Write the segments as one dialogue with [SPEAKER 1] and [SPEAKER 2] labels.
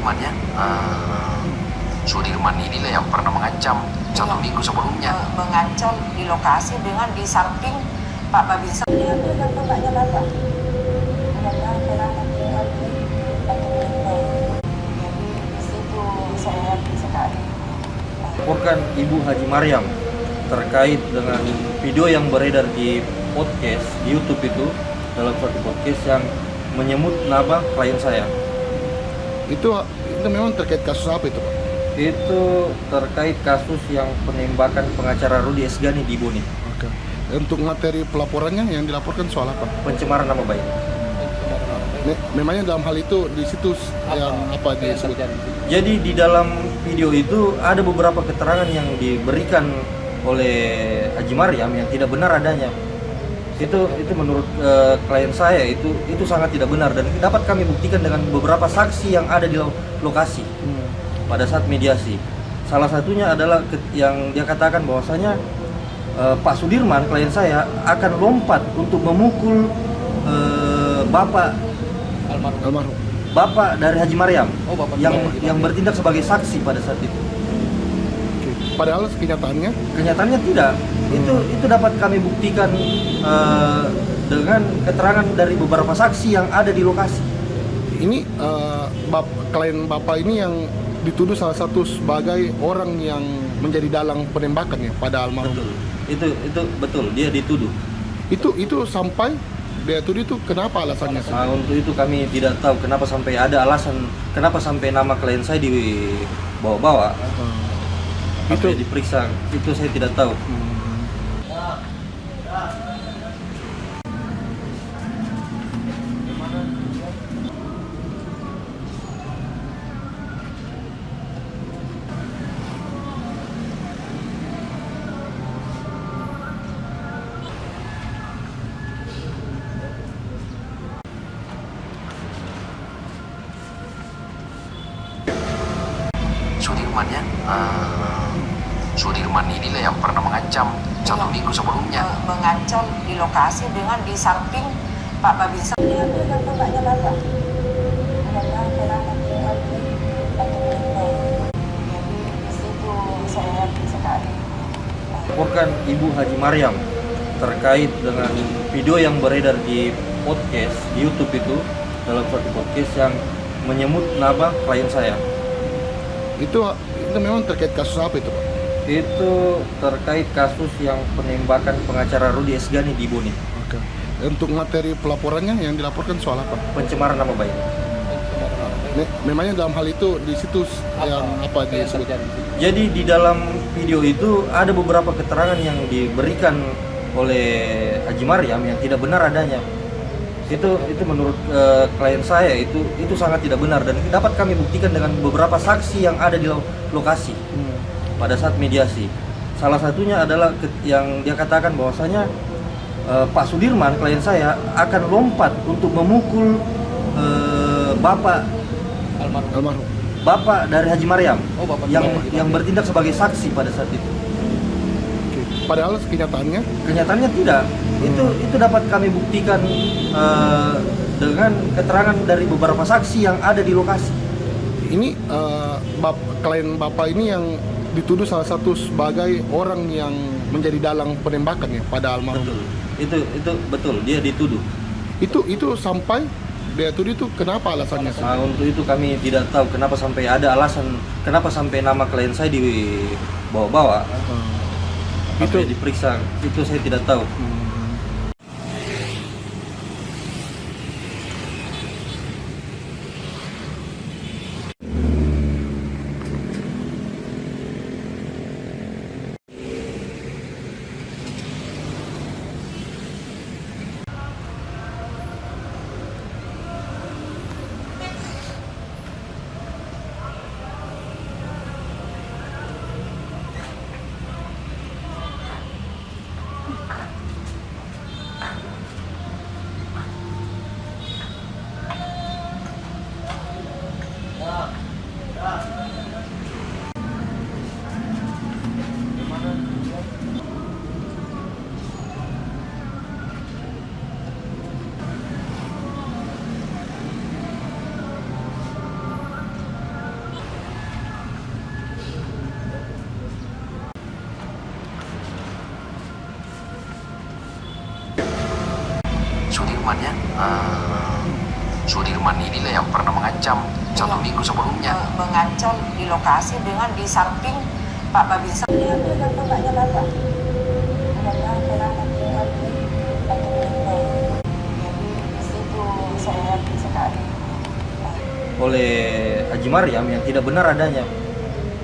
[SPEAKER 1] Sudirman ya. Sudirman inilah yang pernah mengancam 1 minggu sebelumnya.
[SPEAKER 2] Mengancam di lokasi dengan di samping Pak Babinsa. Dia kan tempatnya Bapak. Jadi di situ saya yakin sekali.
[SPEAKER 3] Laporkan Ibu Haji Maryam terkait dengan video yang beredar di podcast di YouTube itu, dalam suatu podcast yang menyebut nama klien saya.
[SPEAKER 4] Itu memang terkait kasus apa itu, Pak?
[SPEAKER 3] Itu terkait kasus yang penembakan pengacara Rudi Esgani di Boni.
[SPEAKER 4] Oke. Untuk materi pelaporannya yang dilaporkan soal apa?
[SPEAKER 3] Pencemaran nama baik.
[SPEAKER 4] Memangnya dalam hal itu di situs yang apa disebut?
[SPEAKER 3] Jadi di dalam video itu ada beberapa keterangan yang diberikan oleh Haji Maryam yang tidak benar adanya. Itu menurut klien saya itu sangat tidak benar dan dapat kami buktikan dengan beberapa saksi yang ada di lokasi pada saat mediasi. Salah satunya adalah yang dia katakan bahwasanya Pak Sudirman klien saya akan lompat untuk memukul bapak
[SPEAKER 4] Almarhum.
[SPEAKER 3] bapak dari Haji Maryam yang bertindak sebagai saksi pada saat itu.
[SPEAKER 4] Oke. Padahal
[SPEAKER 3] Kenyataannya tidak. Itu dapat kami buktikan dengan keterangan dari beberapa saksi yang ada di lokasi.
[SPEAKER 4] ini klien Bapak ini yang dituduh salah satu sebagai orang yang menjadi dalang penembakan ya pada almarhum.
[SPEAKER 3] Betul. Itu betul, dia dituduh.
[SPEAKER 4] Itu sampai dia tuduh itu kenapa alasannya?
[SPEAKER 3] Nah, untuk itu kami tidak tahu kenapa sampai ada alasan, kenapa sampai nama klien saya dibawa-bawa. Itu diperiksa, itu saya tidak tahu.
[SPEAKER 1] Sudirman ya. Sudirman inilah yang pernah mengancam 1 minggu sebelumnya.
[SPEAKER 2] Mengancam di lokasi dengan di samping Pak Babinsa. Dia kan tempatnya Bapak. Jadi di situ saya yakin sekali.
[SPEAKER 3] Laporkan Ibu Haji Maryam terkait dengan video yang beredar di podcast di YouTube itu, dalam suatu podcast yang menyebut nama klien saya.
[SPEAKER 4] Itu memang terkait kasus apa itu, Pak?
[SPEAKER 3] Itu terkait kasus yang penembakan pengacara Rudi Esgani di Boni.
[SPEAKER 4] Oke. Untuk materi pelaporannya yang dilaporkan soal apa?
[SPEAKER 3] Pencemaran nama baik.
[SPEAKER 4] Memangnya dalam hal itu di situs yang apa disebut?
[SPEAKER 3] Jadi di dalam video itu ada beberapa keterangan yang diberikan oleh Haji Maryam yang tidak benar adanya. Itu menurut klien saya itu sangat tidak benar dan dapat kami buktikan dengan beberapa saksi yang ada di lokasi pada saat mediasi. Salah satunya adalah yang dia katakan bahwasanya Pak Sudirman klien saya akan lompat untuk memukul bapak
[SPEAKER 4] Almarhum.
[SPEAKER 3] bapak dari Haji Maryam yang bertindak sebagai saksi pada saat itu.
[SPEAKER 4] Oke. Padahal
[SPEAKER 3] Kenyataannya tidak. Itu dapat kami buktikan dengan keterangan dari beberapa saksi yang ada di lokasi.
[SPEAKER 4] ini klien Bapak ini yang dituduh salah satu sebagai orang yang menjadi dalang penembakan ya pada almarhum.
[SPEAKER 3] Betul. Itu betul, dia dituduh.
[SPEAKER 4] Itu sampai dia tuduh itu kenapa alasannya?
[SPEAKER 3] Nah, untuk itu kami tidak tahu kenapa sampai ada alasan, kenapa sampai nama klien saya dibawa-bawa. Itu diperiksa, itu saya tidak tahu.
[SPEAKER 1] Sudirman ya. Sudirman inilah yang pernah mengancam 1 minggu sebelumnya.
[SPEAKER 2] Mengancam di lokasi dengan di samping Pak Babinsa. Dia kan tempatnya Bapak. Di situ saya yakin sekali.
[SPEAKER 3] Oleh Haji Maryam yang tidak benar adanya.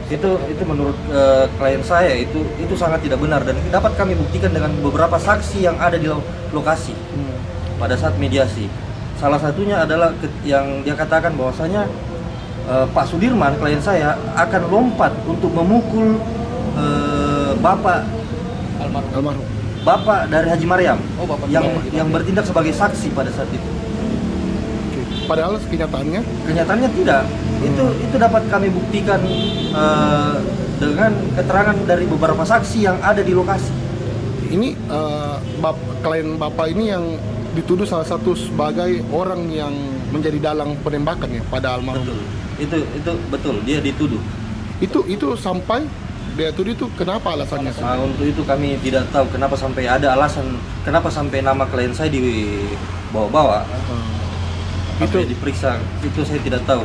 [SPEAKER 3] Itu menurut klien saya itu sangat tidak benar dan dapat kami buktikan dengan beberapa saksi yang ada di lokasi pada saat mediasi. Salah satunya adalah yang dia katakan bahwasanya Pak Sudirman klien saya akan lompat untuk memukul bapak
[SPEAKER 4] Almarhum.
[SPEAKER 3] bapak dari Haji Maryam
[SPEAKER 4] Bapak
[SPEAKER 3] yang bertindak sebagai saksi pada saat itu.
[SPEAKER 4] Oke. Padahal kenyataannya
[SPEAKER 3] Kenyataannya tidak. Itu dapat kami buktikan dengan keterangan dari beberapa saksi yang ada di lokasi.
[SPEAKER 4] ini klien Bapak ini yang dituduh salah satu sebagai orang yang menjadi dalang penembakan ya pada almarhum.
[SPEAKER 3] Betul. Itu betul, dia dituduh.
[SPEAKER 4] Itu sampai dia tuduh itu kenapa alasannya?
[SPEAKER 3] Nah, untuk itu kami tidak tahu kenapa sampai ada alasan, kenapa sampai nama klien saya dibawa-bawa.
[SPEAKER 4] Itu
[SPEAKER 3] Sampai diperiksa, itu saya tidak tahu.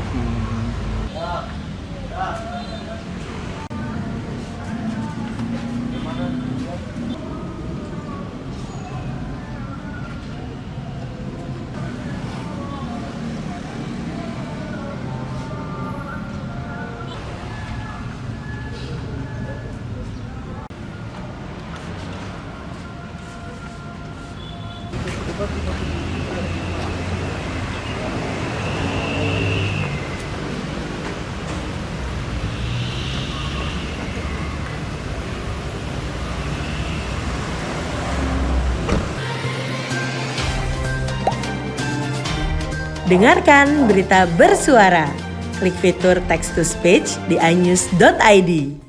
[SPEAKER 5] Dengarkan berita bersuara. Klik fitur text to speech di inews.id.